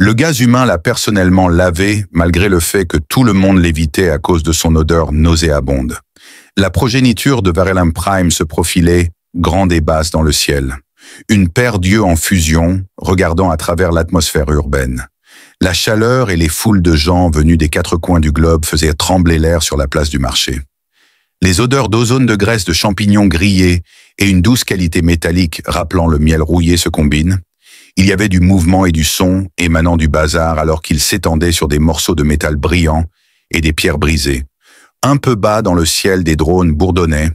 Le gaz humain l'a personnellement lavé, malgré le fait que tout le monde l'évitait à cause de son odeur nauséabonde. La progéniture de Varellum Prime se profilait, grande et basse dans le ciel. Une paire d'yeux en fusion, regardant à travers l'atmosphère urbaine. La chaleur et les foules de gens venus des quatre coins du globe faisaient trembler l'air sur la place du marché. Les odeurs d'ozone de graisse de champignons grillés et une douce qualité métallique rappelant le miel rouillé se combinent. Il y avait du mouvement et du son émanant du bazar alors qu'il s'étendait sur des morceaux de métal brillants et des pierres brisées. Un peu bas dans le ciel, des drones bourdonnaient,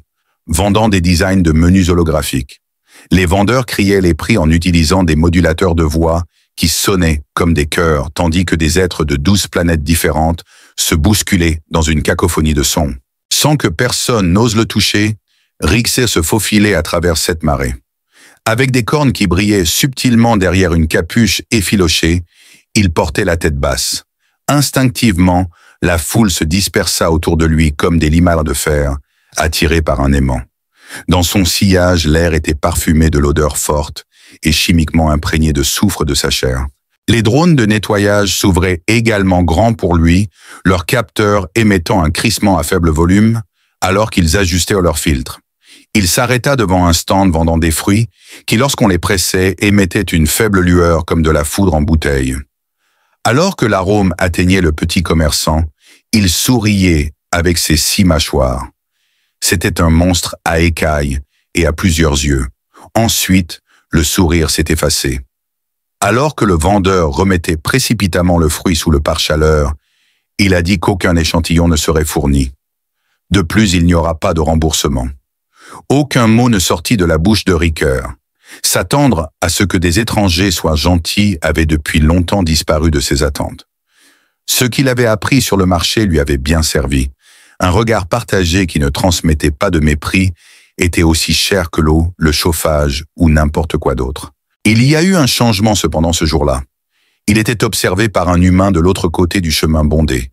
vendant des designs de menus holographiques. Les vendeurs criaient les prix en utilisant des modulateurs de voix qui sonnaient comme des chœurs, tandis que des êtres de 12 planètes différentes se bousculaient dans une cacophonie de sons. Sans que personne n'ose le toucher, Rixey se faufilait à travers cette marée. Avec des cornes qui brillaient subtilement derrière une capuche effilochée, il portait la tête basse. Instinctivement, la foule se dispersa autour de lui comme des limaces de fer, attirés par un aimant. Dans son sillage, l'air était parfumé de l'odeur forte et chimiquement imprégné de soufre de sa chair. Les drones de nettoyage s'ouvraient également grands pour lui, leurs capteurs émettant un crissement à faible volume, alors qu'ils ajustaient leur filtre. Il s'arrêta devant un stand vendant des fruits qui, lorsqu'on les pressait, émettaient une faible lueur comme de la foudre en bouteille. Alors que l'arôme atteignait le petit commerçant, il souriait avec ses 6 mâchoires. C'était un monstre à écailles et à plusieurs yeux. Ensuite, le sourire s'est effacé. Alors que le vendeur remettait précipitamment le fruit sous le pare-chaleur, il a dit qu'aucun échantillon ne serait fourni. De plus, il n'y aura pas de remboursement. Aucun mot ne sortit de la bouche de Ricoeur. S'attendre à ce que des étrangers soient gentils avait depuis longtemps disparu de ses attentes. Ce qu'il avait appris sur le marché lui avait bien servi. Un regard partagé qui ne transmettait pas de mépris était aussi cher que l'eau, le chauffage ou n'importe quoi d'autre. Il y a eu un changement cependant ce jour-là. Il était observé par un humain de l'autre côté du chemin bondé.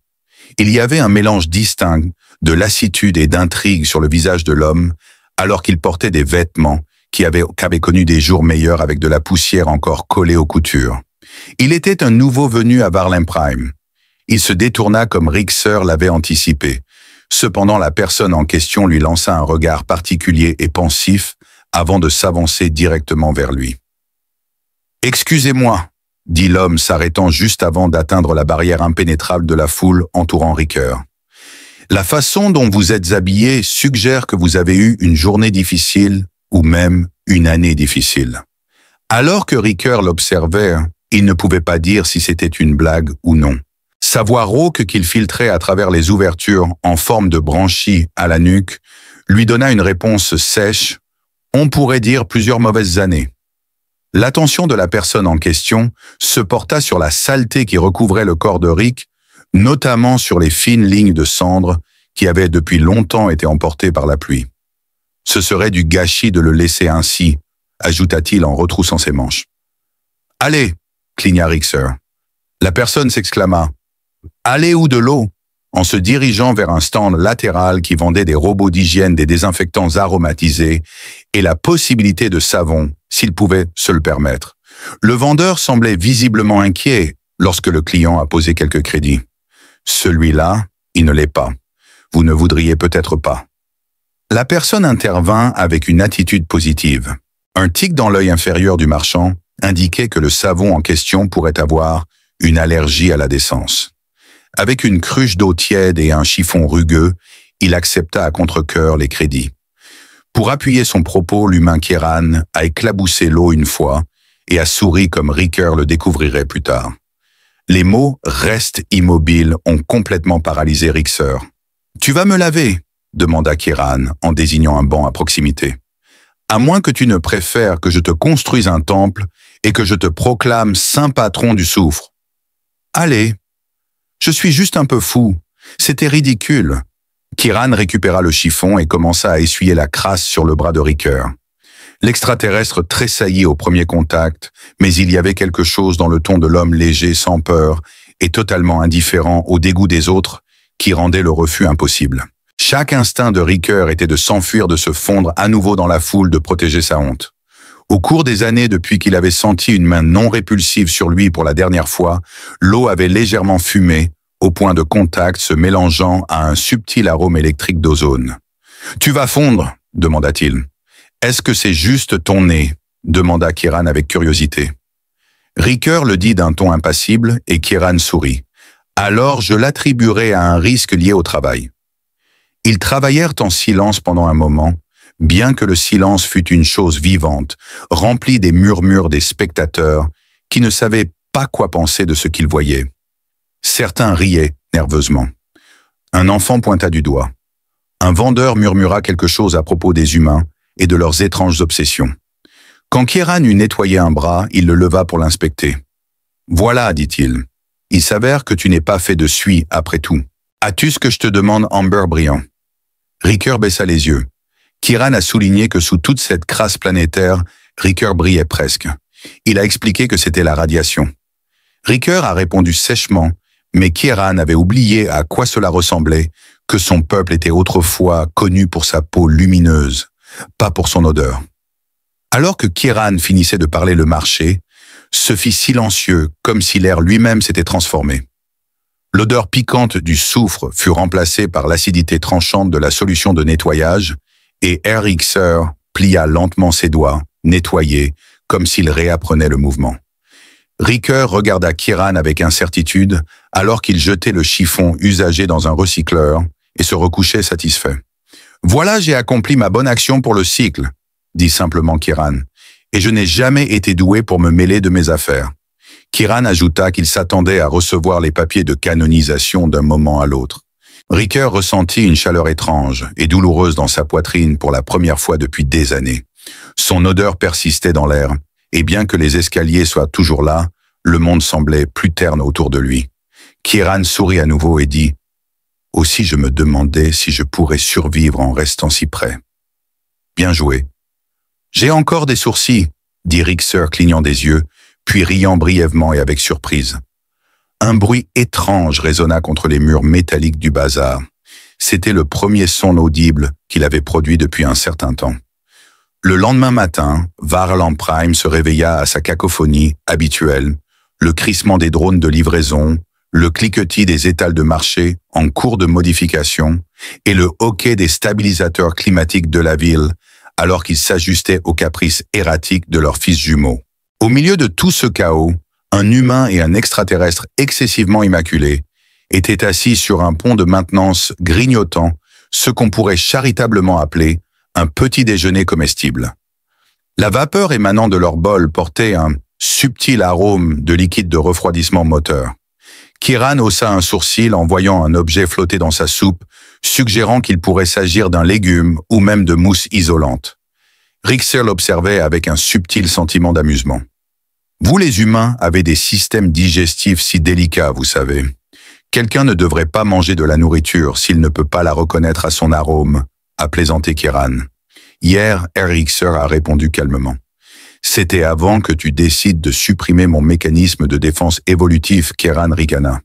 Il y avait un mélange distinct de lassitude et d'intrigue sur le visage de l'homme, alors qu'il portait des vêtements qui avaient connu des jours meilleurs avec de la poussière encore collée aux coutures. Il était un nouveau venu à Varellum Prime. Il se détourna comme Rixey l'avait anticipé. Cependant, la personne en question lui lança un regard particulier et pensif avant de s'avancer directement vers lui. « Excusez-moi », dit l'homme s'arrêtant juste avant d'atteindre la barrière impénétrable de la foule entourant Ricoeur. « La façon dont vous êtes habillé suggère que vous avez eu une journée difficile ou même une année difficile. » Alors que Ricoeur l'observait, il ne pouvait pas dire si c'était une blague ou non. Sa voix rauque qu'il filtrait à travers les ouvertures en forme de branchies à la nuque lui donna une réponse sèche, on pourrait dire plusieurs mauvaises années. L'attention de la personne en question se porta sur la saleté qui recouvrait le corps de Rick, notamment sur les fines lignes de cendres qui avaient depuis longtemps été emportées par la pluie. Ce serait du gâchis de le laisser ainsi, ajouta-t-il en retroussant ses manches. « Allez !» cligna Rixey. La personne s'exclama. Allez ou de l'eau, en se dirigeant vers un stand latéral qui vendait des robots d'hygiène, des désinfectants aromatisés et la possibilité de savon, s'il pouvait se le permettre. Le vendeur semblait visiblement inquiet lorsque le client a posé quelques crédits. Celui-là, il ne l'est pas. Vous ne voudriez peut-être pas. La personne intervint avec une attitude positive. Un tic dans l'œil inférieur du marchand indiquait que le savon en question pourrait avoir une allergie à la décence. Avec une cruche d'eau tiède et un chiffon rugueux, il accepta à contre-cœur les crédits. Pour appuyer son propos, l'humain Kieran a éclaboussé l'eau une fois et a souri comme Ricoeur le découvrirait plus tard. Les mots « reste immobile » ont complètement paralysé Rixey. « Tu vas me laver ?» demanda Kieran en désignant un banc à proximité. « À moins que tu ne préfères que je te construise un temple et que je te proclame saint patron du soufre. »« Allez !» Je suis juste un peu fou. C'était ridicule. Kieran récupéra le chiffon et commença à essuyer la crasse sur le bras de Ricoeur. L'extraterrestre tressaillit au premier contact, mais il y avait quelque chose dans le ton de l'homme léger, sans peur, et totalement indifférent au dégoût des autres, qui rendait le refus impossible. Chaque instinct de Ricoeur était de s'enfuir, de se fondre à nouveau dans la foule, de protéger sa honte. Au cours des années depuis qu'il avait senti une main non répulsive sur lui pour la dernière fois, l'eau avait légèrement fumé, au point de contact se mélangeant à un subtil arôme électrique d'ozone. « Tu vas fondre » demanda-t-il. « Est-ce que c'est juste ton nez » demanda Kieran avec curiosité. Riker le dit d'un ton impassible et Kieran sourit. « Alors je l'attribuerai à un risque lié au travail. » Ils travaillèrent en silence pendant un moment, bien que le silence fût une chose vivante, remplie des murmures des spectateurs qui ne savaient pas quoi penser de ce qu'ils voyaient. Certains riaient nerveusement. Un enfant pointa du doigt. Un vendeur murmura quelque chose à propos des humains et de leurs étranges obsessions. Quand Kieran eut nettoyé un bras, il le leva pour l'inspecter. « Voilà, dit-il. Il s'avère que tu n'es pas fait de suie, après tout. As-tu ce que je te demande, Amber Brillant ?» Riker baissa les yeux. Kieran a souligné que sous toute cette crasse planétaire, Riker brillait presque. Il a expliqué que c'était la radiation. Riker a répondu sèchement, mais Kieran avait oublié à quoi cela ressemblait, que son peuple était autrefois connu pour sa peau lumineuse, pas pour son odeur. Alors que Kieran finissait de parler, le marché se fit silencieux, comme si l'air lui-même s'était transformé. L'odeur piquante du soufre fut remplacée par l'acidité tranchante de la solution de nettoyage, et Erikser plia lentement ses doigts, nettoyés, comme s'il réapprenait le mouvement. Riker regarda Kieran avec incertitude, alors qu'il jetait le chiffon usagé dans un recycleur et se recouchait satisfait. « Voilà, j'ai accompli ma bonne action pour le cycle, » dit simplement Kieran, « et je n'ai jamais été doué pour me mêler de mes affaires. » Kieran ajouta qu'il s'attendait à recevoir les papiers de canonisation d'un moment à l'autre. Riker ressentit une chaleur étrange et douloureuse dans sa poitrine pour la première fois depuis des années. Son odeur persistait dans l'air, et bien que les escaliers soient toujours là, le monde semblait plus terne autour de lui. Kieran sourit à nouveau et dit « Aussi je me demandais si je pourrais survivre en restant si près. » « Bien joué. »« J'ai encore des sourcils, » dit Riker clignant des yeux, puis riant brièvement et avec surprise. Un bruit étrange résonna contre les murs métalliques du bazar. C'était le premier son audible qu'il avait produit depuis un certain temps. Le lendemain matin, Varlam Prime se réveilla à sa cacophonie habituelle, le crissement des drones de livraison, le cliquetis des étals de marché en cours de modification et le hoquet des stabilisateurs climatiques de la ville alors qu'ils s'ajustaient aux caprices erratiques de leurs fils jumeaux. Au milieu de tout ce chaos, un humain et un extraterrestre excessivement immaculés étaient assis sur un pont de maintenance grignotant ce qu'on pourrait charitablement appeler un petit déjeuner comestible. La vapeur émanant de leur bol portait un subtil arôme de liquide de refroidissement moteur. Kieran haussa un sourcil en voyant un objet flotter dans sa soupe, suggérant qu'il pourrait s'agir d'un légume ou même de mousse isolante. Riker l'observait avec un subtil sentiment d'amusement. « Vous les humains avez des systèmes digestifs si délicats, vous savez. Quelqu'un ne devrait pas manger de la nourriture s'il ne peut pas la reconnaître à son arôme, » a plaisanté Kieran. Hier, Riker a répondu calmement. « C'était avant que tu décides de supprimer mon mécanisme de défense évolutif, Kieran ricana.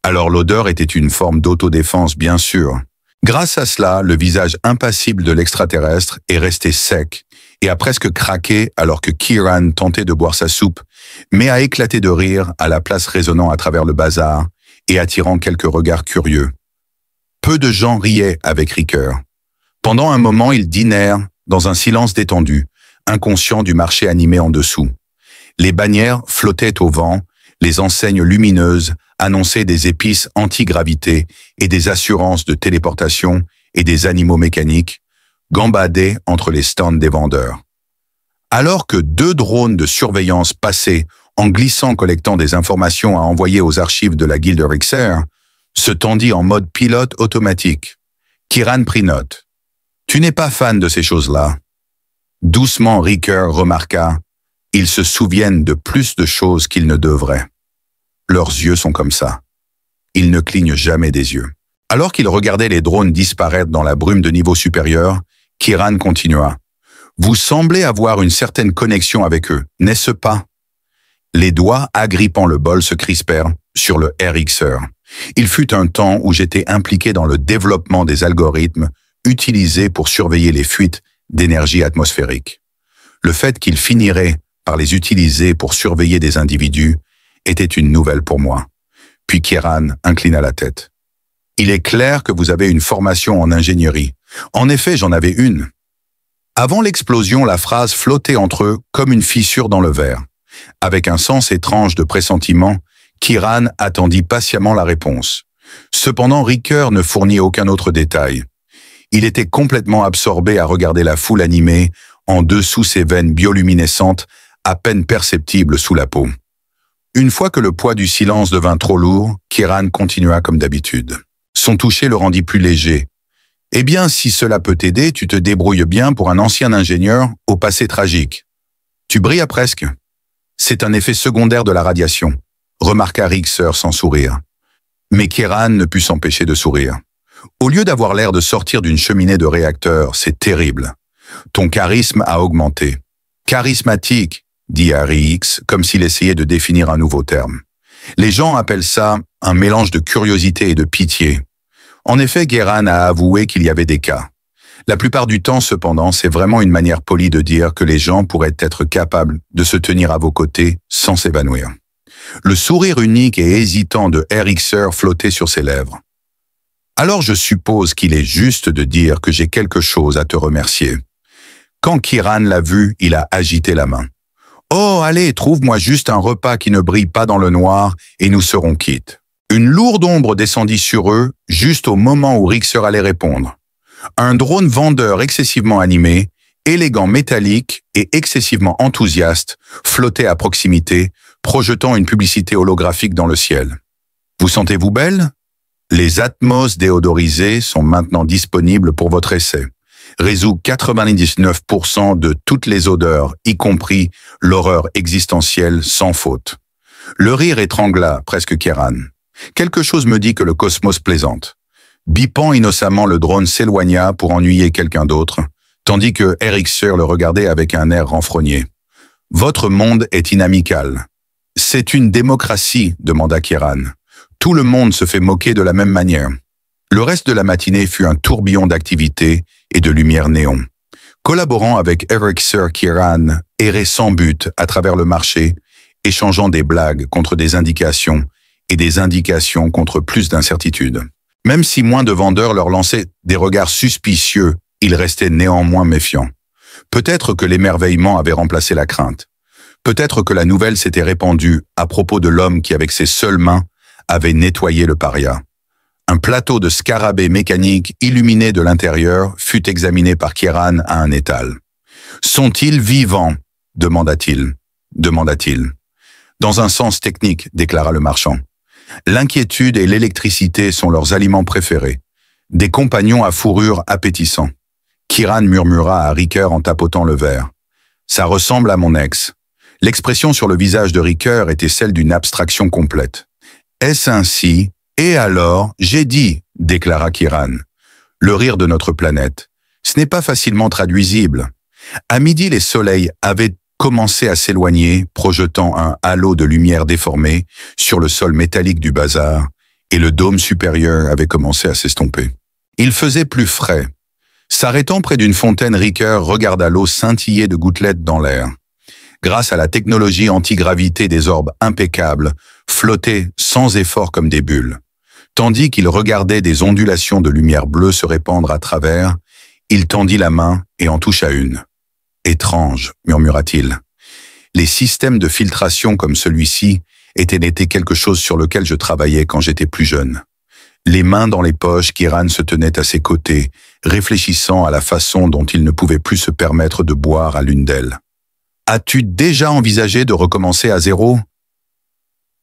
Alors l'odeur était une forme d'autodéfense, bien sûr. Grâce à cela, le visage impassible de l'extraterrestre est resté sec et a presque craqué alors que Kieran tentait de boire sa soupe, mais a éclaté de rire à la place résonnant à travers le bazar et attirant quelques regards curieux. Peu de gens riaient avec Riker. Pendant un moment, ils dînèrent dans un silence détendu, inconscient du marché animé en dessous. Les bannières flottaient au vent, les enseignes lumineuses annonçaient des épices anti-gravité et des assurances de téléportation et des animaux mécaniques, gambadaient entre les stands des vendeurs. Alors que 2 drones de surveillance passaient en glissant collectant des informations à envoyer aux archives de la Guilde Riker, se tendit en mode pilote automatique. Kieran prit note. « Tu n'es pas fan de ces choses-là. » Doucement, Riker remarqua « Ils se souviennent de plus de choses qu'ils ne devraient. Leurs yeux sont comme ça. Ils ne clignent jamais des yeux. » Alors qu'il regardait les drones disparaître dans la brume de niveau supérieur, Kieran continua. « Vous semblez avoir une certaine connexion avec eux, n'est-ce pas ?» Les doigts agrippant le bol se crispèrent sur le Riker. Il fut un temps où j'étais impliqué dans le développement des algorithmes utilisés pour surveiller les fuites d'énergie atmosphérique. Le fait qu'il finirait par les utiliser pour surveiller des individus était une nouvelle pour moi. Puis Kieran inclina la tête. « Il est clair que vous avez une formation en ingénierie. En effet, j'en avais une. » Avant l'explosion, la phrase flottait entre eux comme une fissure dans le verre. Avec un sens étrange de pressentiment, Kieran attendit patiemment la réponse. Cependant, Ricker ne fournit aucun autre détail. Il était complètement absorbé à regarder la foule animée en dessous ses veines bioluminescentes, à peine perceptibles sous la peau. Une fois que le poids du silence devint trop lourd, Kieran continua comme d'habitude. Son toucher le rendit plus léger. « Eh bien, si cela peut t'aider, tu te débrouilles bien pour un ancien ingénieur au passé tragique. Tu brilles presque. C'est un effet secondaire de la radiation, » remarqua Ricker sans sourire. Mais Kieran ne put s'empêcher de sourire. « Au lieu d'avoir l'air de sortir d'une cheminée de réacteur, c'est terrible. Ton charisme a augmenté. »« Charismatique », dit Harry X, comme s'il essayait de définir un nouveau terme. « Les gens appellent ça un mélange de curiosité et de pitié. » En effet, Kieran a avoué qu'il y avait des cas. La plupart du temps, cependant, c'est vraiment une manière polie de dire que les gens pourraient être capables de se tenir à vos côtés sans s'évanouir. Le sourire unique et hésitant de Ricker flottait sur ses lèvres. « Alors je suppose qu'il est juste de dire que j'ai quelque chose à te remercier. » Quand Kieran l'a vu, il a agité la main. « Oh, allez, trouve-moi juste un repas qui ne brille pas dans le noir et nous serons quittes. » Une lourde ombre descendit sur eux, juste au moment où Ricker allait répondre. Un drone vendeur excessivement animé, élégant métallique et excessivement enthousiaste, flottait à proximité, projetant une publicité holographique dans le ciel. « Vous sentez-vous belle ? Les Atmos déodorisés sont maintenant disponibles pour votre essai. Résout 99% de toutes les odeurs, y compris l'horreur existentielle sans faute. » Le rire étrangla presque Kieran. Quelque chose me dit que le cosmos plaisante. Bipant innocemment, le drone s'éloigna pour ennuyer quelqu'un d'autre, tandis que Ricker le regardait avec un air renfrogné. « Votre monde est inamical. »« C'est une démocratie, » demanda Kieran. « Tout le monde se fait moquer de la même manière. » Le reste de la matinée fut un tourbillon d'activités et de lumière néon. Collaborant avec Ricker, Kieran errait sans but à travers le marché, échangeant des blagues contre des indications et des indications contre plus d'incertitudes. Même si moins de vendeurs leur lançaient des regards suspicieux, ils restaient néanmoins méfiants. Peut-être que l'émerveillement avait remplacé la crainte. Peut-être que la nouvelle s'était répandue à propos de l'homme qui, avec ses seules mains, avait nettoyé le paria. Un plateau de scarabées mécaniques illuminé de l'intérieur fut examiné par Kieran à un étal. « Sont-ils vivants ?» demanda-t-il. Dans un sens technique, déclara le marchand. L'inquiétude et l'électricité sont leurs aliments préférés. Des compagnons à fourrure appétissants. Kieran murmura à Ricker en tapotant le verre. Ça ressemble à mon ex. L'expression sur le visage de Ricker était celle d'une abstraction complète. Est-ce ainsi? Et alors, j'ai dit, déclara Kieran. Le rire de notre planète. Ce n'est pas facilement traduisible. À midi, les soleils avaient commençait à s'éloigner, projetant un halo de lumière déformée sur le sol métallique du bazar, et le dôme supérieur avait commencé à s'estomper. Il faisait plus frais. S'arrêtant près d'une fontaine, Ricker regarda l'eau scintiller de gouttelettes dans l'air. Grâce à la technologie antigravité, des orbes impeccables flottaient sans effort comme des bulles. Tandis qu'il regardait des ondulations de lumière bleue se répandre à travers, il tendit la main et en toucha une. « Étrange », murmura-t-il. Les systèmes de filtration comme celui-ci étaient quelque chose sur lequel je travaillais quand j'étais plus jeune. Les mains dans les poches, Kieran se tenait à ses côtés, réfléchissant à la façon dont il ne pouvait plus se permettre de boire à l'une d'elles. « As-tu déjà envisagé de recommencer à zéro ?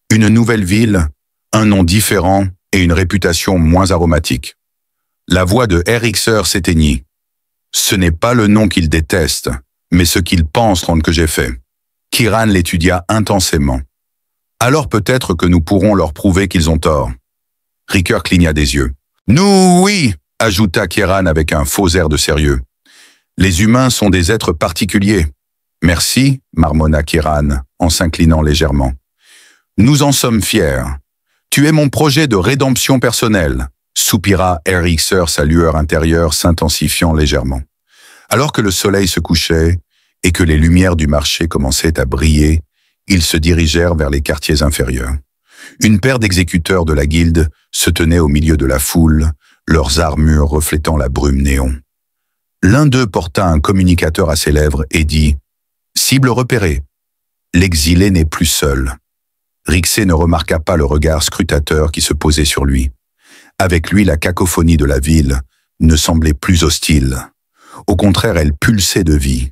Une nouvelle ville, un nom différent et une réputation moins aromatique. » La voix de Ricker s'éteignit. « Ce n'est pas le nom qu'il déteste, mais ce qu'il pense rendre que j'ai fait. » Kieran l'étudia intensément. « Alors peut-être que nous pourrons leur prouver qu'ils ont tort. » Ricker cligna des yeux. « Nous, oui !» ajouta Kieran avec un faux air de sérieux. « Les humains sont des êtres particuliers. »« Merci, » marmonna Kieran, en s'inclinant légèrement. « Nous en sommes fiers. Tu es mon projet de rédemption personnelle. » soupira Ricker, sa lueur intérieure s'intensifiant légèrement. Alors que le soleil se couchait, et que les lumières du marché commençaient à briller, ils se dirigèrent vers les quartiers inférieurs. Une paire d'exécuteurs de la guilde se tenait au milieu de la foule, leurs armures reflétant la brume néon. L'un d'eux porta un communicateur à ses lèvres et dit « Cible repérée. L'exilé n'est plus seul. » Rixé ne remarqua pas le regard scrutateur qui se posait sur lui. Avec lui, la cacophonie de la ville ne semblait plus hostile. Au contraire, elle pulsait de vie.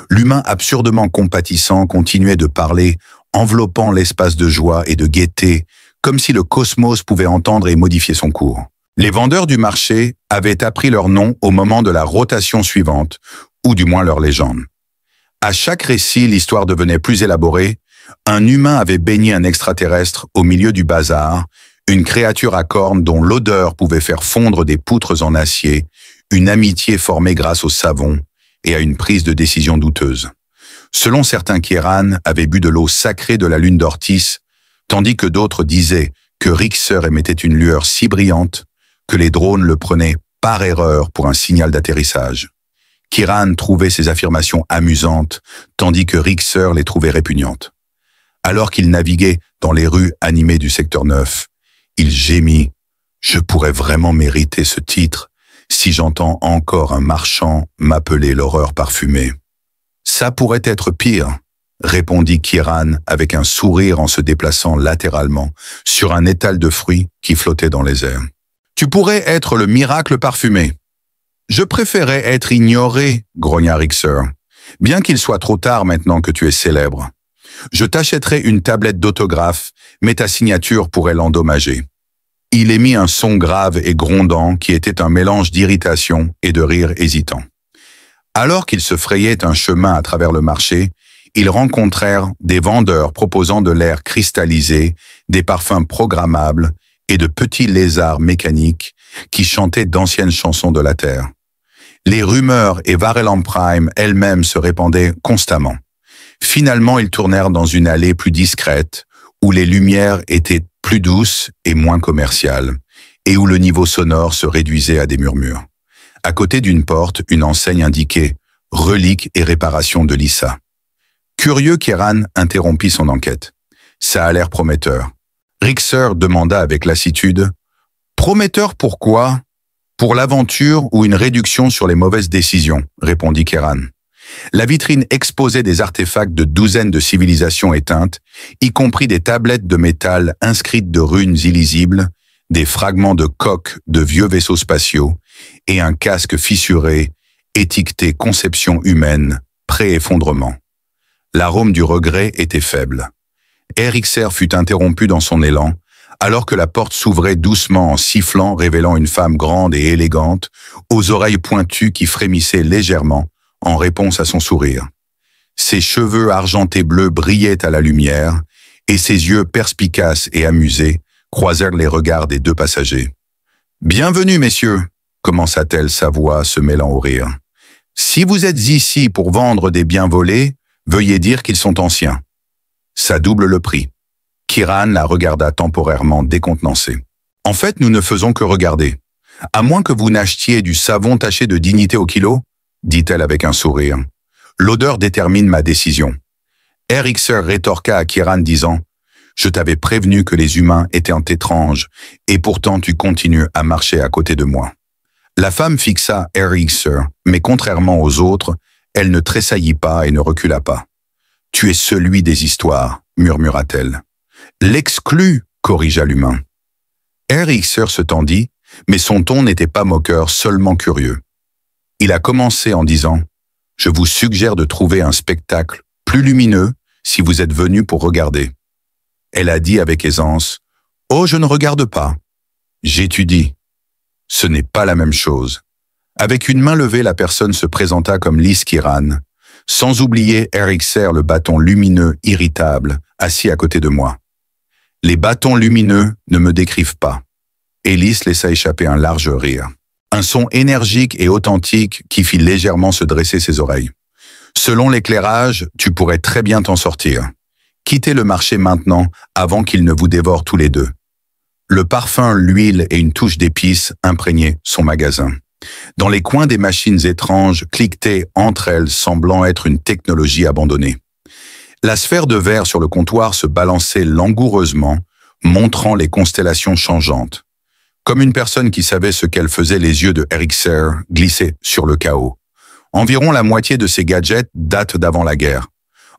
L'humain absurdement compatissant continuait de parler, enveloppant l'espace de joie et de gaieté, comme si le cosmos pouvait entendre et modifier son cours. Les vendeurs du marché avaient appris leur nom au moment de la rotation suivante, ou du moins leur légende. À chaque récit, l'histoire devenait plus élaborée. Un humain avait baigné un extraterrestre au milieu du bazar, une créature à cornes dont l'odeur pouvait faire fondre des poutres en acier, une amitié formée grâce au savon et à une prise de décision douteuse. Selon certains, Kieran avait bu de l'eau sacrée de la lune d'Ortis, tandis que d'autres disaient que Rixer émettait une lueur si brillante que les drones le prenaient par erreur pour un signal d'atterrissage. Kieran trouvait ces affirmations amusantes, tandis que Rixer les trouvait répugnantes. Alors qu'il naviguait dans les rues animées du secteur 9, il gémit « Je pourrais vraiment mériter ce titre si j'entends encore un marchand m'appeler l'horreur parfumée. » « Ça pourrait être pire, » répondit Kieran avec un sourire en se déplaçant latéralement sur un étal de fruits qui flottait dans les airs. « Tu pourrais être le miracle parfumé. »« Je préférais être ignoré, » grogna Rixer, « bien qu'il soit trop tard maintenant que tu es célèbre. Je t'achèterai une tablette d'autographe, mais ta signature pourrait l'endommager. » Il émit un son grave et grondant qui était un mélange d'irritation et de rire hésitant. Alors qu'ils se frayaient un chemin à travers le marché, ils rencontrèrent des vendeurs proposant de l'air cristallisé, des parfums programmables et de petits lézards mécaniques qui chantaient d'anciennes chansons de la Terre. Les rumeurs et Varellam Prime elles-mêmes se répandaient constamment. Finalement, ils tournèrent dans une allée plus discrète, où les lumières étaient plus douces et moins commerciales, et où le niveau sonore se réduisait à des murmures. À côté d'une porte, une enseigne indiquait « Reliques et réparation de Lissa ». Curieux, Kieran interrompit son enquête. Ça a l'air prometteur. Rixer demanda avec lassitude « Prometteur pourquoi ? Pour l'aventure ou une réduction sur les mauvaises décisions », répondit Kieran. La vitrine exposait des artefacts de douzaines de civilisations éteintes, y compris des tablettes de métal inscrites de runes illisibles, des fragments de coques de vieux vaisseaux spatiaux et un casque fissuré, étiqueté conception humaine, pré-effondrement. L'arôme du regret était faible. Rixer fut interrompu dans son élan, alors que la porte s'ouvrait doucement en sifflant, révélant une femme grande et élégante, aux oreilles pointues qui frémissaient légèrement en réponse à son sourire. Ses cheveux argentés bleus brillaient à la lumière, et ses yeux perspicaces et amusés croisèrent les regards des deux passagers. « Bienvenue, messieurs !» commença-t-elle, sa voix se mêlant au rire. « Si vous êtes ici pour vendre des biens volés, veuillez dire qu'ils sont anciens. Ça double le prix. » Kieran la regarda temporairement décontenancé. « En fait, nous ne faisons que regarder. À moins que vous n'achetiez du savon taché de dignité au kilo, dit-elle avec un sourire. L'odeur détermine ma décision. » Rixer rétorqua à Kieran disant « Je t'avais prévenu que les humains étaient étranges, et pourtant tu continues à marcher à côté de moi. » La femme fixa Rixer, mais contrairement aux autres, elle ne tressaillit pas et ne recula pas. « Tu es celui des histoires, » murmura-t-elle. « L'exclu, » corrigea l'humain. Rixer se tendit, mais son ton n'était pas moqueur, seulement curieux. Il a commencé en disant « Je vous suggère de trouver un spectacle plus lumineux si vous êtes venu pour regarder. » Elle a dit avec aisance « Oh, je ne regarde pas. J'étudie. » Ce n'est pas la même chose. Avec une main levée, la personne se présenta comme Lys Kieran, sans oublier Rixer, le bâton lumineux irritable, assis à côté de moi. Les bâtons lumineux ne me décrivent pas. Et Lys laissa échapper un large rire. Un son énergique et authentique qui fit légèrement se dresser ses oreilles. Selon l'éclairage, tu pourrais très bien t'en sortir. Quittez le marché maintenant avant qu'il ne vous dévore tous les deux. Le parfum, l'huile et une touche d'épices imprégnaient son magasin. Dans les coins des machines étranges cliquetaient entre elles semblant être une technologie abandonnée. La sphère de verre sur le comptoir se balançait langoureusement, montrant les constellations changeantes. Comme une personne qui savait ce qu'elle faisait, les yeux de Erikser glissaient sur le chaos. Environ la moitié de ces gadgets datent d'avant la guerre.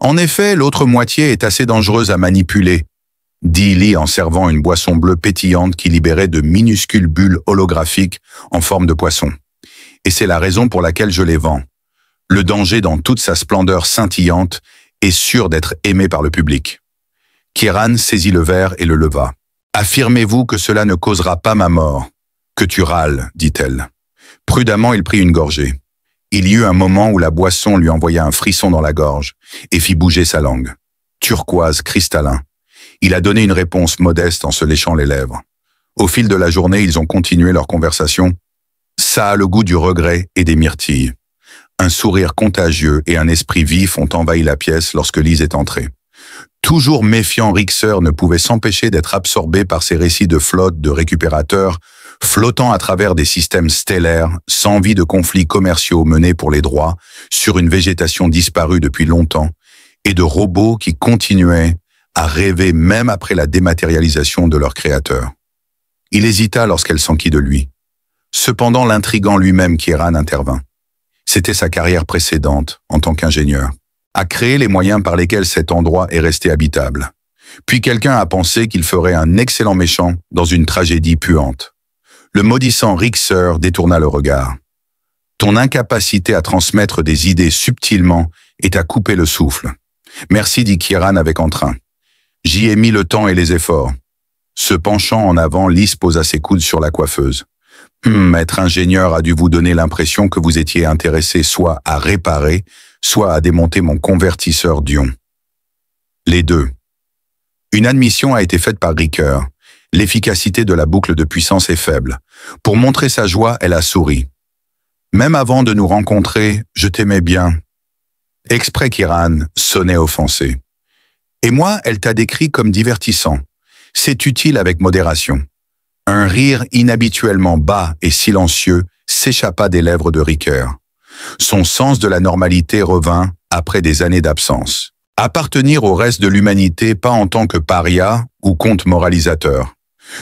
En effet, l'autre moitié est assez dangereuse à manipuler, dit Lee en servant une boisson bleue pétillante qui libérait de minuscules bulles holographiques en forme de poisson. Et c'est la raison pour laquelle je les vends. Le danger dans toute sa splendeur scintillante est sûr d'être aimé par le public. Kieran saisit le verre et le leva. « Affirmez-vous que cela ne causera pas ma mort. Que tu râles, dit-elle. Prudemment, il prit une gorgée. Il y eut un moment où la boisson lui envoya un frisson dans la gorge et fit bouger sa langue. Turquoise, cristallin. Il a donné une réponse modeste en se léchant les lèvres. Au fil de la journée, ils ont continué leur conversation. Ça a le goût du regret et des myrtilles. Un sourire contagieux et un esprit vif ont envahi la pièce lorsque Lise est entrée. Toujours méfiant, Rixer ne pouvait s'empêcher d'être absorbé par ces récits de flottes de récupérateurs flottant à travers des systèmes stellaires, sans vie de conflits commerciaux menés pour les droits, sur une végétation disparue depuis longtemps, et de robots qui continuaient à rêver même après la dématérialisation de leur créateur. Il hésita lorsqu'elle s'enquit de lui. Cependant, l'intrigant lui-même, Kieran, intervint. C'était sa carrière précédente en tant qu'ingénieur. A créé les moyens par lesquels cet endroit est resté habitable. Puis quelqu'un a pensé qu'il ferait un excellent méchant dans une tragédie puante. Le maudissant Rixer détourna le regard. Ton incapacité à transmettre des idées subtilement est à couper le souffle. Merci, dit Kieran avec entrain. J'y ai mis le temps et les efforts. Se penchant en avant, Lise posa ses coudes sur la coiffeuse. Être ingénieur a dû vous donner l'impression que vous étiez intéressé soit à réparer, soit à démonter mon convertisseur d'ion. Les deux. Une admission a été faite par Ricker. L'efficacité de la boucle de puissance est faible. Pour montrer sa joie, elle a souri. Même avant de nous rencontrer, je t'aimais bien. Exprès Kieran sonnait offensé. Et moi, elle t'a décrit comme divertissant. C'est utile avec modération. Un rire inhabituellement bas et silencieux s'échappa des lèvres de Ricker. Son sens de la normalité revint après des années d'absence. Appartenir au reste de l'humanité pas en tant que paria ou conte moralisateur,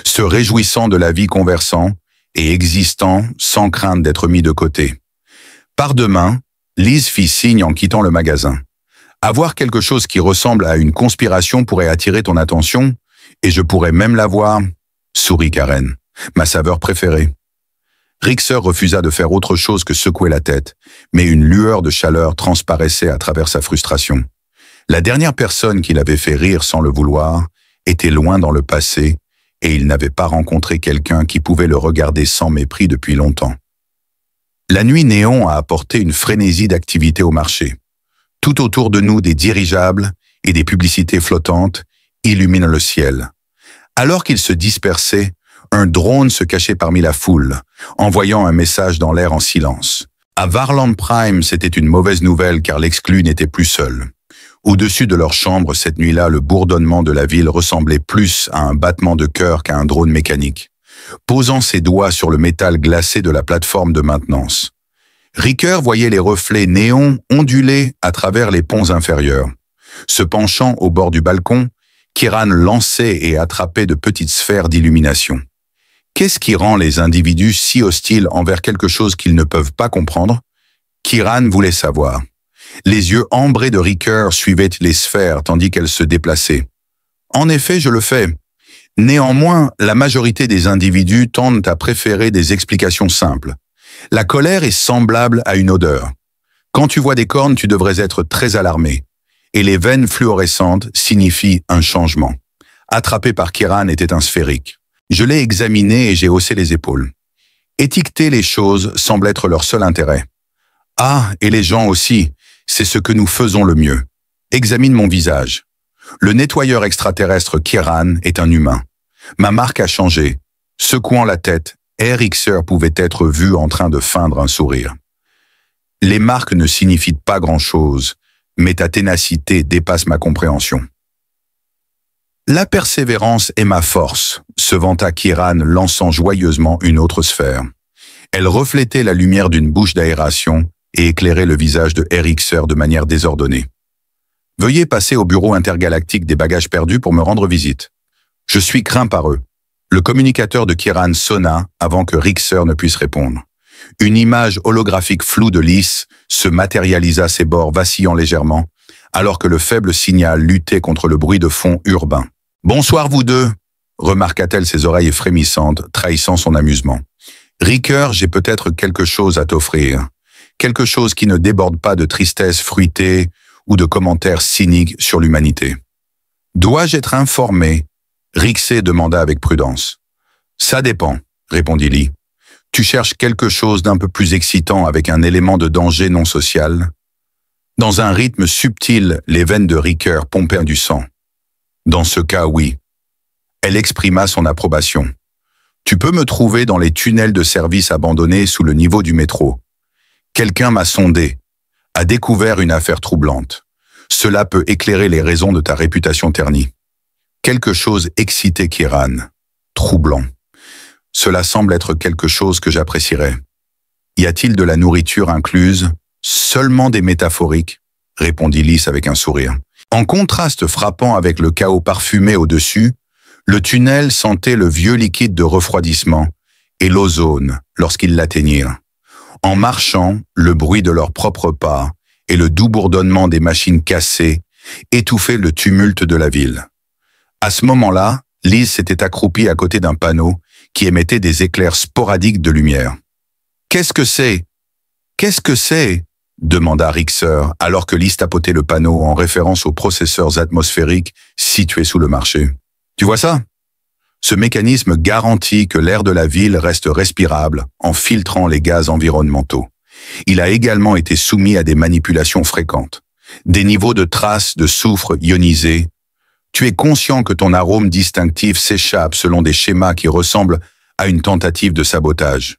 se réjouissant de la vie conversant et existant sans crainte d'être mis de côté. Par deux mains, Lise fit signe en quittant le magasin. Avoir quelque chose qui ressemble à une conspiration pourrait attirer ton attention, et je pourrais même l'avoir, sourit Karen, ma saveur préférée. Rixer refusa de faire autre chose que secouer la tête, mais une lueur de chaleur transparaissait à travers sa frustration. La dernière personne qui l'avait fait rire sans le vouloir était loin dans le passé, et il n'avait pas rencontré quelqu'un qui pouvait le regarder sans mépris depuis longtemps. La nuit néon a apporté une frénésie d'activité au marché. Tout autour de nous, des dirigeables et des publicités flottantes illuminent le ciel. Alors qu'ils se dispersaient, un drone se cachait parmi la foule, envoyant un message dans l'air en silence. À Varland Prime, c'était une mauvaise nouvelle car l'exclu n'était plus seul. Au-dessus de leur chambre, cette nuit-là, le bourdonnement de la ville ressemblait plus à un battement de cœur qu'à un drone mécanique. Posant ses doigts sur le métal glacé de la plateforme de maintenance. Ricker voyait les reflets néons onduler à travers les ponts inférieurs. Se penchant au bord du balcon, Kieran lançait et attrapait de petites sphères d'illumination. Qu'est-ce qui rend les individus si hostiles envers quelque chose qu'ils ne peuvent pas comprendre? Kieran voulait savoir. Les yeux ambrés de Ricker suivaient les sphères tandis qu'elles se déplaçaient. En effet, je le fais. Néanmoins, la majorité des individus tendent à préférer des explications simples. La colère est semblable à une odeur. Quand tu vois des cornes, tu devrais être très alarmé. Et les veines fluorescentes signifient un changement. Attrapé par Kieran était un sphérique. Je l'ai examiné et j'ai haussé les épaules. Étiqueter les choses semble être leur seul intérêt. Ah, et les gens aussi, c'est ce que nous faisons le mieux. Examine mon visage. Le nettoyeur extraterrestre Kieran est un humain. Ma marque a changé. Secouant la tête, Rixer pouvait être vu en train de feindre un sourire. Les marques ne signifient pas grand-chose, mais ta ténacité dépasse ma compréhension. La persévérance est ma force, se vanta Kieran, lançant joyeusement une autre sphère. Elle reflétait la lumière d'une bouche d'aération et éclairait le visage de Erikser de manière désordonnée. « Veuillez passer au bureau intergalactique des bagages perdus pour me rendre visite. Je suis craint par eux. » Le communicateur de Kieran sonna avant que Rixer ne puisse répondre. Une image holographique floue de Lys se matérialisa, ses bords vacillant légèrement, alors que le faible signal luttait contre le bruit de fond urbain. « Bonsoir vous deux !» remarqua-t-elle, ses oreilles frémissantes, trahissant son amusement. « Ricker, j'ai peut-être quelque chose à t'offrir. Quelque chose qui ne déborde pas de tristesse fruitée ou de commentaires cyniques sur l'humanité. »« Dois-je être informé ?» Rixé demanda avec prudence. « Ça dépend, » répondit Lee. « Tu cherches quelque chose d'un peu plus excitant avec un élément de danger non social ?» Dans un rythme subtil, les veines de Ricker pompaient du sang. « Dans ce cas, oui. » Elle exprima son approbation. « Tu peux me trouver dans les tunnels de service abandonnés sous le niveau du métro. Quelqu'un m'a sondé, a découvert une affaire troublante. Cela peut éclairer les raisons de ta réputation ternie. » Quelque chose excitait Kieran. Troublant. Cela semble être quelque chose que j'apprécierais. Y a-t-il de la nourriture incluse? Seulement des métaphoriques, répondit Lys avec un sourire. En contraste frappant avec le chaos parfumé au-dessus, le tunnel sentait le vieux liquide de refroidissement et l'ozone lorsqu'ils l'atteignirent. En marchant, le bruit de leurs propres pas et le doux bourdonnement des machines cassées étouffaient le tumulte de la ville. À ce moment-là, Lys s'était accroupie à côté d'un panneau qui émettait des éclairs sporadiques de lumière. « Qu'est-ce que c'est? Qu'est-ce que c'est ?» demanda Rixer, alors que Lys tapotait le panneau en référence aux processeurs atmosphériques situés sous le marché. « Tu vois ça? Ce mécanisme garantit que l'air de la ville reste respirable en filtrant les gaz environnementaux. Il a également été soumis à des manipulations fréquentes. Des niveaux de traces de soufre ionisé. Tu es conscient que ton arôme distinctif s'échappe selon des schémas qui ressemblent à une tentative de sabotage. »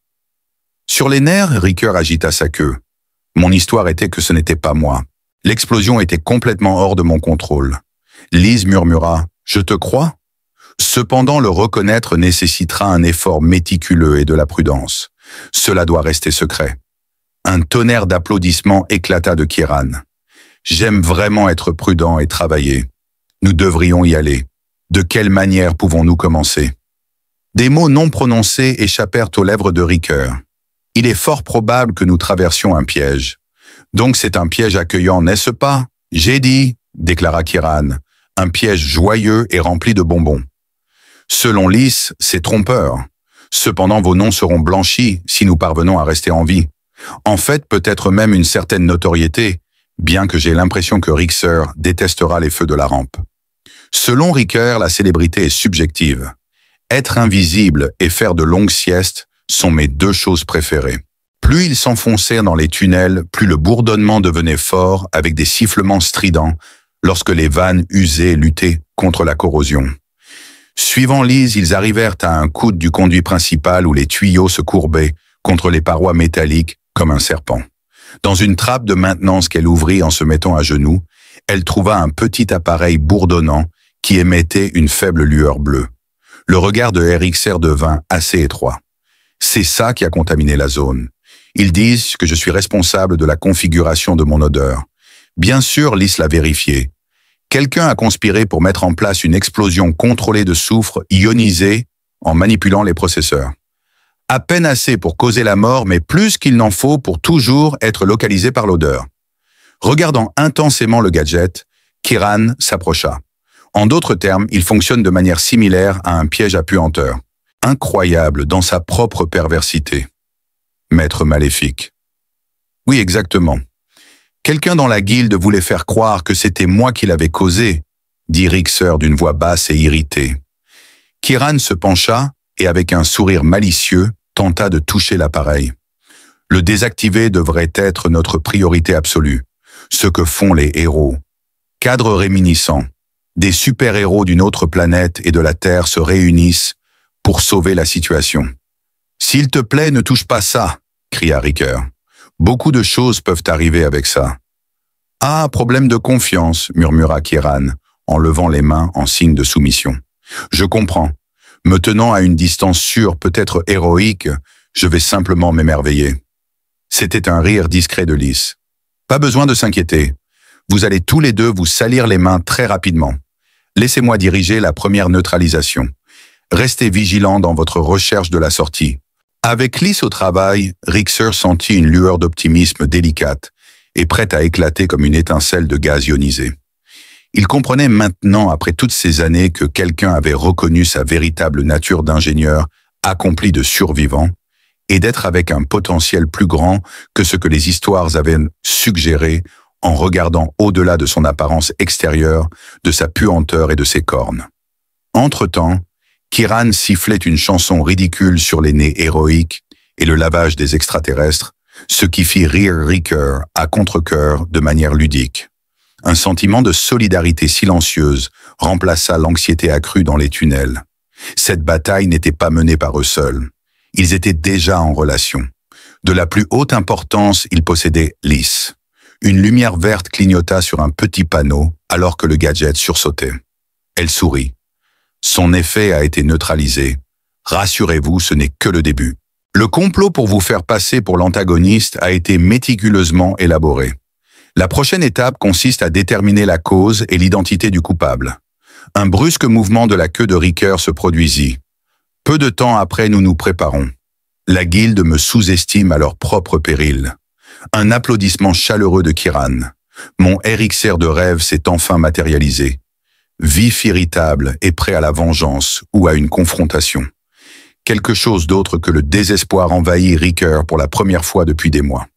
Sur les nerfs, Ricker agita sa queue. Mon histoire était que ce n'était pas moi. L'explosion était complètement hors de mon contrôle. Lys murmura « Je te crois ?» Cependant, le reconnaître nécessitera un effort méticuleux et de la prudence. Cela doit rester secret. Un tonnerre d'applaudissements éclata de Kieran. « J'aime vraiment être prudent et travailler. Nous devrions y aller. De quelle manière pouvons-nous commencer ?» Des mots non prononcés échappèrent aux lèvres de Ricker. « Il est fort probable que nous traversions un piège. Donc c'est un piège accueillant, n'est-ce pas? J'ai dit, » déclara Kieran, « un piège joyeux et rempli de bonbons. » Selon Lys, c'est trompeur. Cependant, vos noms seront blanchis si nous parvenons à rester en vie. En fait, peut-être même une certaine notoriété, bien que j'ai l'impression que Rixer détestera les feux de la rampe. Selon Ricker, la célébrité est subjective. Être invisible et faire de longues siestes sont mes deux choses préférées. Plus ils s'enfoncèrent dans les tunnels, plus le bourdonnement devenait fort avec des sifflements stridents lorsque les vannes usées luttaient contre la corrosion. Suivant Lys, ils arrivèrent à un coude du conduit principal où les tuyaux se courbaient contre les parois métalliques comme un serpent. Dans une trappe de maintenance qu'elle ouvrit en se mettant à genoux, elle trouva un petit appareil bourdonnant qui émettait une faible lueur bleue. Le regard de Erikser devint assez étroit. « C'est ça qui a contaminé la zone. Ils disent que je suis responsable de la configuration de mon odeur. » Bien sûr, Lys l'a vérifié. Quelqu'un a conspiré pour mettre en place une explosion contrôlée de soufre ionisé en manipulant les processeurs. À peine assez pour causer la mort, mais plus qu'il n'en faut pour toujours être localisé par l'odeur. Regardant intensément le gadget, Kieran s'approcha. En d'autres termes, il fonctionne de manière similaire à un piège à puanteur. Incroyable dans sa propre perversité. Maître maléfique. Oui, exactement. Quelqu'un dans la guilde voulait faire croire que c'était moi qui l'avais causé, dit Rixer d'une voix basse et irritée. Kieran se pencha et avec un sourire malicieux, tenta de toucher l'appareil. Le désactiver devrait être notre priorité absolue, ce que font les héros. Cadre réminiscent. Des super-héros d'une autre planète et de la Terre se réunissent pour sauver la situation. « S'il te plaît, ne touche pas ça !» cria Ricker. « Beaucoup de choses peuvent arriver avec ça. »« Ah, problème de confiance !» murmura Kieran, en levant les mains en signe de soumission. « Je comprends. Me tenant à une distance sûre, peut-être héroïque, Je vais simplement m'émerveiller. C'était un rire discret de Lys. Pas besoin de s'inquiéter. Vous allez tous les deux vous salir les mains très rapidement. Laissez-moi diriger la première neutralisation. Restez vigilants dans votre recherche de la sortie. Avec Lys au travail, Rixer sentit une lueur d'optimisme délicate et prête à éclater comme une étincelle de gaz ionisé. Il comprenait maintenant, après toutes ces années, que quelqu'un avait reconnu sa véritable nature d'ingénieur accompli de survivant et d'être avec un potentiel plus grand que ce que les histoires avaient suggéré en regardant au-delà de son apparence extérieure, de sa puanteur et de ses cornes. Entre-temps, Kiran sifflait une chanson ridicule sur les nez héroïques et le lavage des extraterrestres, ce qui fit rire Riker à contre-cœur de manière ludique. Un sentiment de solidarité silencieuse remplaça l'anxiété accrue dans les tunnels. Cette bataille n'était pas menée par eux seuls. Ils étaient déjà en relation. De la plus haute importance, ils possédaient Lys. Une lumière verte clignota sur un petit panneau alors que le gadget sursautait. Elle sourit. Son effet a été neutralisé. Rassurez-vous, ce n'est que le début. Le complot pour vous faire passer pour l'antagoniste a été méticuleusement élaboré. La prochaine étape consiste à déterminer la cause et l'identité du coupable. Un brusque mouvement de la queue de Riker se produisit. Peu de temps après, nous nous préparons. La guilde me sous-estime à leur propre péril. Un applaudissement chaleureux de Kiran. Mon Elixir de rêve s'est enfin matérialisé. Vif, irritable et prêt à la vengeance ou à une confrontation. Quelque chose d'autre que le désespoir envahit Riker pour la première fois depuis des mois.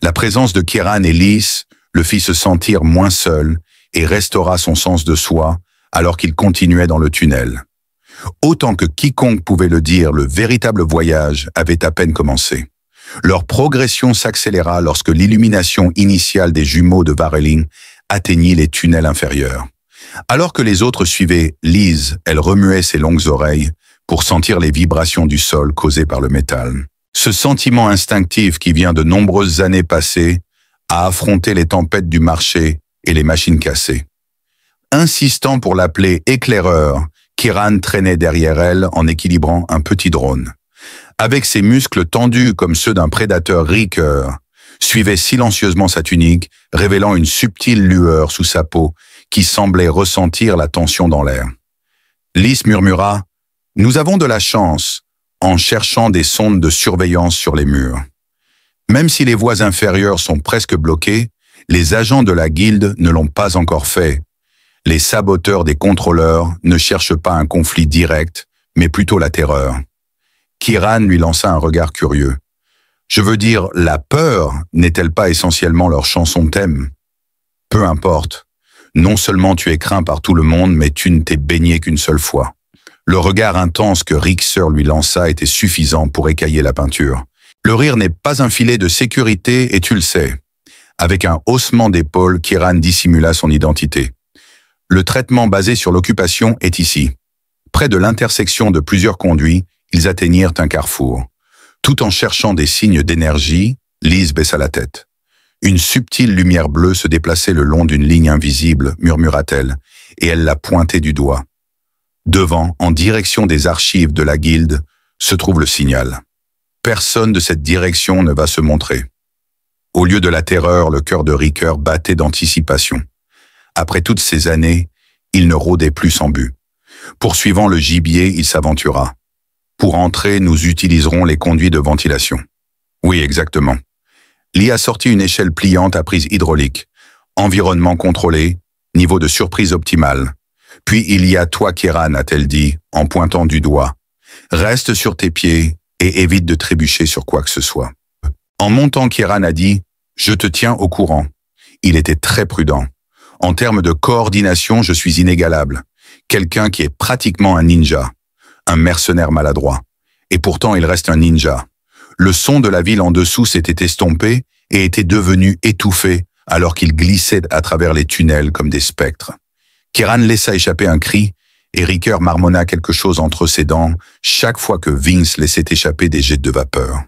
La présence de Kiran et Lys le fit se sentir moins seul et restaura son sens de soi alors qu'il continuait dans le tunnel. Autant que quiconque pouvait le dire, le véritable voyage avait à peine commencé. Leur progression s'accéléra lorsque l'illumination initiale des jumeaux de Varelin atteignit les tunnels inférieurs. Alors que les autres suivaient Lys, elle remuait ses longues oreilles pour sentir les vibrations du sol causées par le métal. Ce sentiment instinctif qui vient de nombreuses années passées a affronté les tempêtes du marché et les machines cassées. Insistant pour l'appeler éclaireur, Kiran traînait derrière elle en équilibrant un petit drone. Avec ses muscles tendus comme ceux d'un prédateur, Riker suivait silencieusement sa tunique, révélant une subtile lueur sous sa peau qui semblait ressentir la tension dans l'air. Lys murmura « Nous avons de la chance » en cherchant des sondes de surveillance sur les murs. Même si les voies inférieures sont presque bloquées, les agents de la guilde ne l'ont pas encore fait. Les saboteurs des contrôleurs ne cherchent pas un conflit direct, mais plutôt la terreur. Kiran lui lança un regard curieux. Je veux dire, la peur n'est-elle pas essentiellement leur chanson thème? Peu importe. Non seulement tu es craint par tout le monde, mais tu ne t'es baigné qu'une seule fois. Le regard intense que Rixer lui lança était suffisant pour écailler la peinture. Le rire n'est pas un filet de sécurité et tu le sais. Avec un haussement d'épaule, Kiran dissimula son identité. Le traitement basé sur l'occupation est ici. Près de l'intersection de plusieurs conduits, ils atteignirent un carrefour. Tout en cherchant des signes d'énergie, Lys baissa la tête. Une subtile lumière bleue se déplaçait le long d'une ligne invisible, murmura-t-elle, et elle la pointait du doigt. Devant, en direction des archives de la guilde, se trouve le signal. Personne de cette direction ne va se montrer. Au lieu de la terreur, le cœur de Riker battait d'anticipation. Après toutes ces années, il ne rôdait plus sans but. Poursuivant le gibier, il s'aventura. Pour entrer, nous utiliserons les conduits de ventilation. Oui, exactement. Lee a sorti une échelle pliante à prise hydraulique. Environnement contrôlé, niveau de surprise optimal. Puis il y a toi, Kiran, a-t-elle dit, en pointant du doigt. Reste sur tes pieds et évite de trébucher sur quoi que ce soit. En montant, Kiran a dit, je te tiens au courant. Il était très prudent. En termes de coordination, je suis inégalable. Quelqu'un qui est pratiquement un ninja. Un mercenaire maladroit. Et pourtant, il reste un ninja. Le son de la ville en dessous s'était estompé et était devenu étouffé alors qu'il glissait à travers les tunnels comme des spectres. Kiran laissa échapper un cri et Riker marmonna quelque chose entre ses dents chaque fois que Vince laissait échapper des jets de vapeur.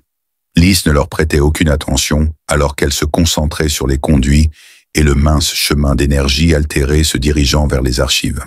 Lys ne leur prêtait aucune attention alors qu'elle se concentrait sur les conduits et le mince chemin d'énergie altéré se dirigeant vers les archives.